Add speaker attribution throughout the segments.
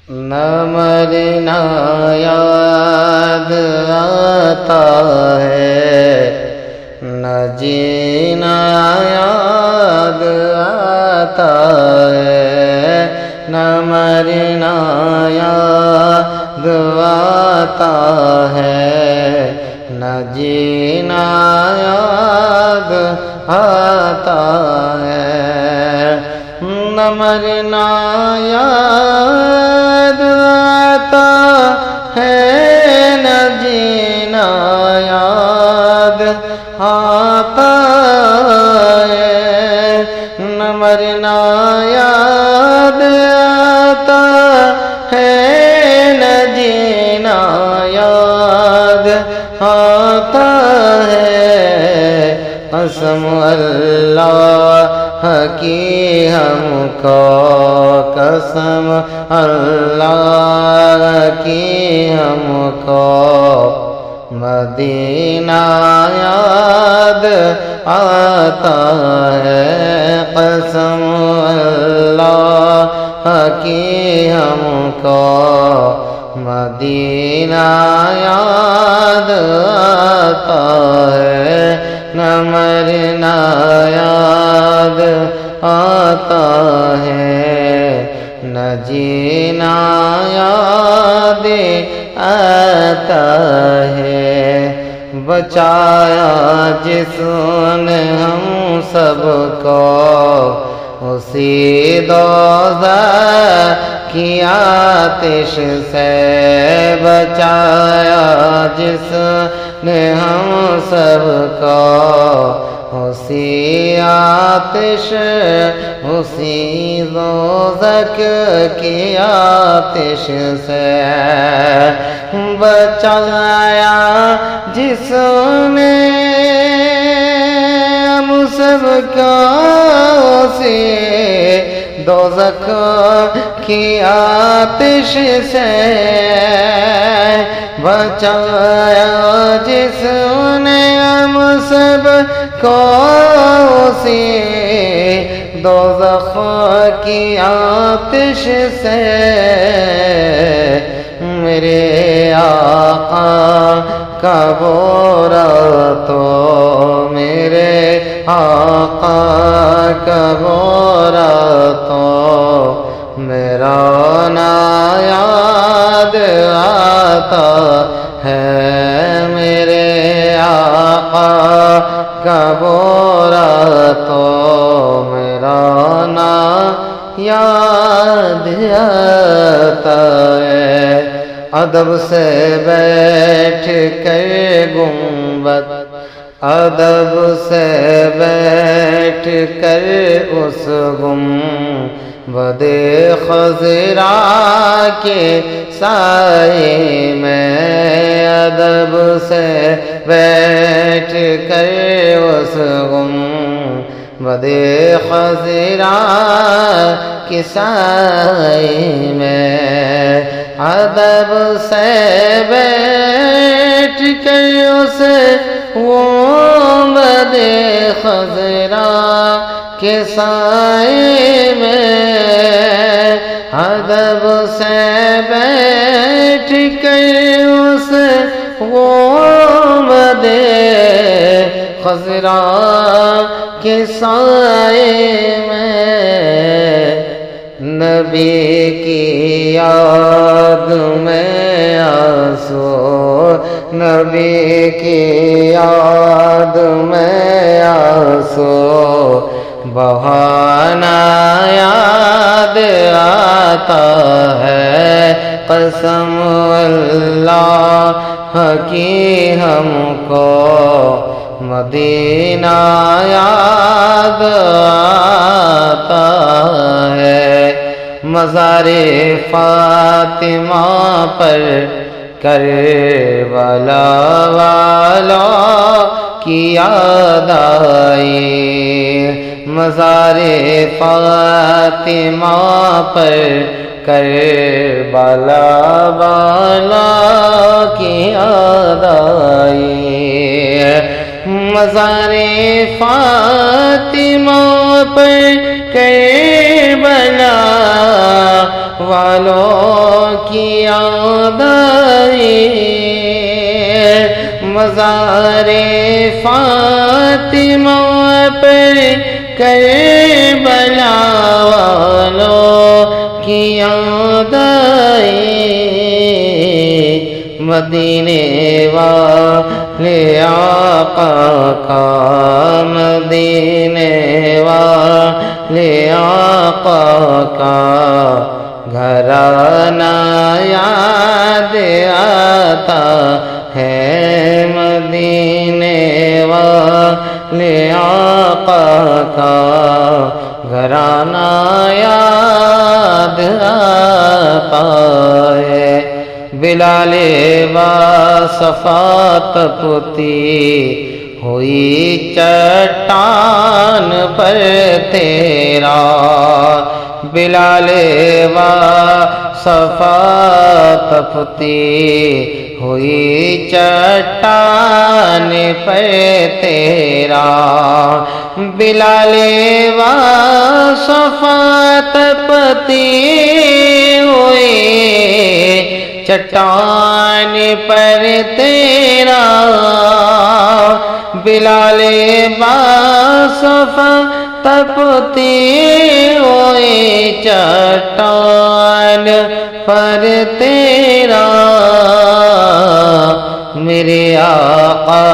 Speaker 1: نہ مرنا یاد آتا ہے، نہ جینا یاد آتا ہے، نہ مرنا یاد آتا ہے، نہ جینا یاد آتا ہے، نہ مرنا یاد آتا ہے، نہ جینا یاد آتا ہے، نہ مرنا یاد آتا ہے، نہ جینا یاد آتا ہے، قسم اللہ کی ہم کو، قسم اللہ کی ہم کو، مدینہ یاد آتا ہے، قسم اللہ کی ہم کو، مدینہ یاد آتا ہے، نہ مرنا یاد آتا ہے، نہ جینا یاد آتا ہے، بچایا جس نے ہم سب کو اسی دوزخ کی آتش سے، بچایا جس نے ہم سب کو اسی آتش، اسی دوزخ کی آتش سے، بچایا جس نے ہم سب کو اسی دوزخ کی آتش سے، بچایا جس نے ہم سب کو اسی دوزخ کی آتش سے، میرے آقا کا بورا تو، میرے آقا کا بورا تو، میرا نا یاد آتا ہے، میرے آقا کا بورا تو، میرا نا یاد آتا ہے، ادب سے بیٹھ کر گنبد، ادب سے بیٹھ کر اس گنبد خضرا کے سائے میں، ادب سے بیٹھ کر اس گنبد خضرا کے سائے میں، ادب سے بیٹھ کر اس گنبد خضرا کے سائے میں، ادب سے بیٹھ کر اس گنبد خضرا کے سائے میں، نبی کی یاد میں آنسو، نبی کی یاد میں آنسو بہانا یاد آتا ہے، قسم اللہ کی ہم کو، مدینہ یاد آتا ہے، مزار فاطمہ پر کربلا والوں کی یاد آئی، مزار فاطمہ پر کربلا والوں کی یاد آئی، مزار فاطمہ پر کربلا والوں کی یاد آئے، مزار فاطمہ پر کربلا والوں کی یاد آئے، مدینے والے آقا کا، مدینے والے آقا کا گھرانہ یاد آتا ہے، مدینے والے آقا کا گھرانہ یاد آتا ہے۔ بلال باصفا تپتی ہوئی چٹان پر تیرا، بلال باصفا تپتی ہوئی چٹان پر تیرا، بلال باصفا تپتی ہوئی چٹان پر تیرا، بلال باصفا تپتی ہوئی چٹان پر تیرا، میرے آقا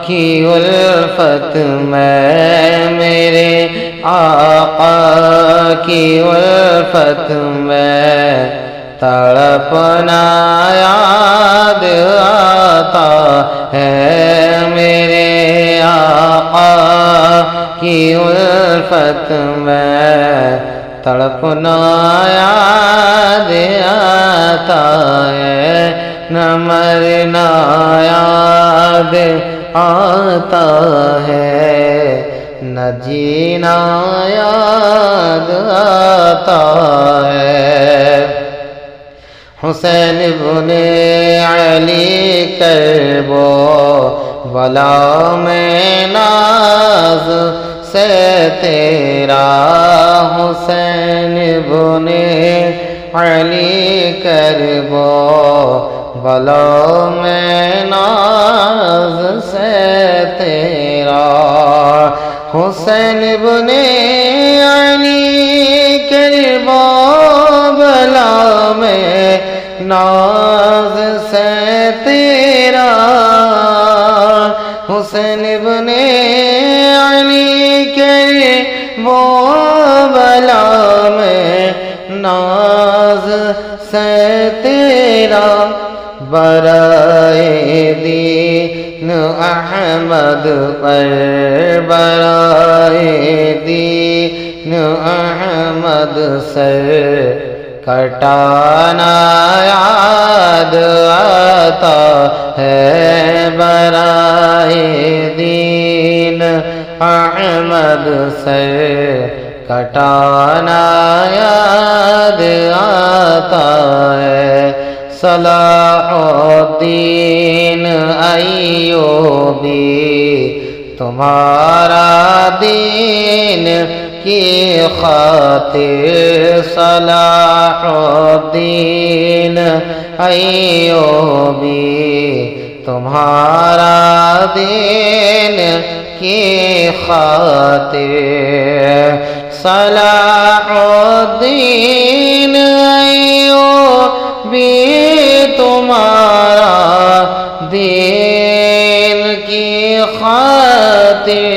Speaker 1: کی الفت میں، میرے آقا کی الفت میں تڑپنا یاد آتا ہے، میرے آقا کی الفت میں تڑپنا یاد آتا ہے، نہ مرنا یاد آتا ہے، نہ جینا یاد آتا ہے۔ حسین ابن علی کربلا میں ناز سے تیرا، حسین ابن علی کربلا میں ناز سے تیرا، حسین ابن علی کربلا میں ناز سے تیرا، حسین ابن علی کربلا میں ناز سے تیرا، برائے دین احمد پر، برائے دین احمد سر کٹانا یاد آتا ہے، برائے دین احمد سر کٹانا یاد آتا ہے، صلاح الدین ایوبی تمہارا دین کی خاطر، صلاح الدین ایوبی تمہارا دین کی خاطر، صلاح الدین ایوبی تمہارا دین کی خاطر،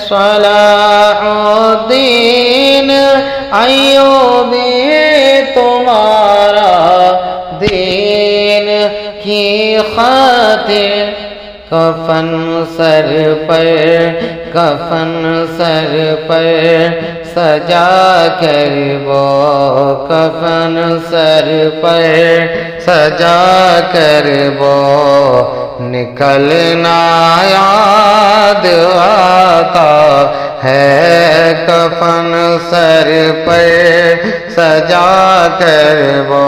Speaker 1: صلاح الدین ایوبی تمہارا دین کی خاطر، کفن سر پر، کفن سر پر سجا کر وہ، کفن سر پر سجا کر وہ نکلنا یاد آتا ہے، کفن سر پر سجا کر وہ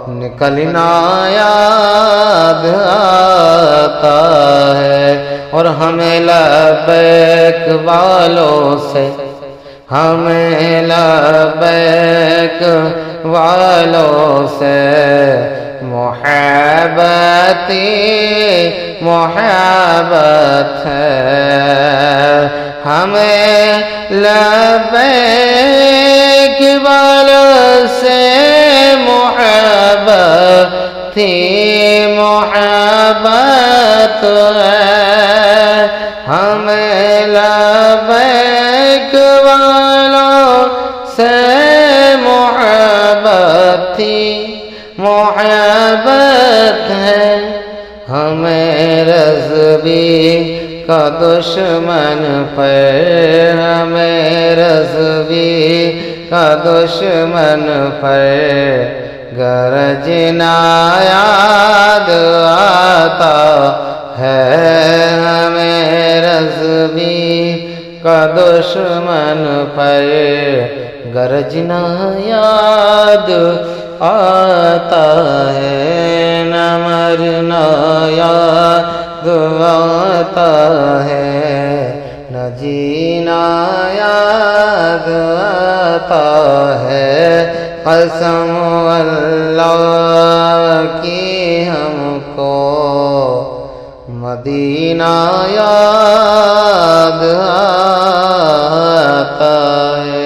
Speaker 1: نکلنا یاد آتا ہے، اور ہمیں لبیک والوں سے، ہمیں لبیک والوں سے محبت ہے، ہمیں لبیک والوں سے محبت ہے، ہمیں لبیک والوں سے محبت ہے، ہمیں رضوی کا دشمن پر، ہمیں رضوی کا دشمن پر گرجنا یاد آتا ہے، ہمیں رضوی کا دشمن پر گرجنا یاد آتا ہے، نہ مرنا یاد آتا ہے، نہ جینا یاد آتا ہے، قسم اللہ کی ہم کو مدینہ یاد آتا ہے۔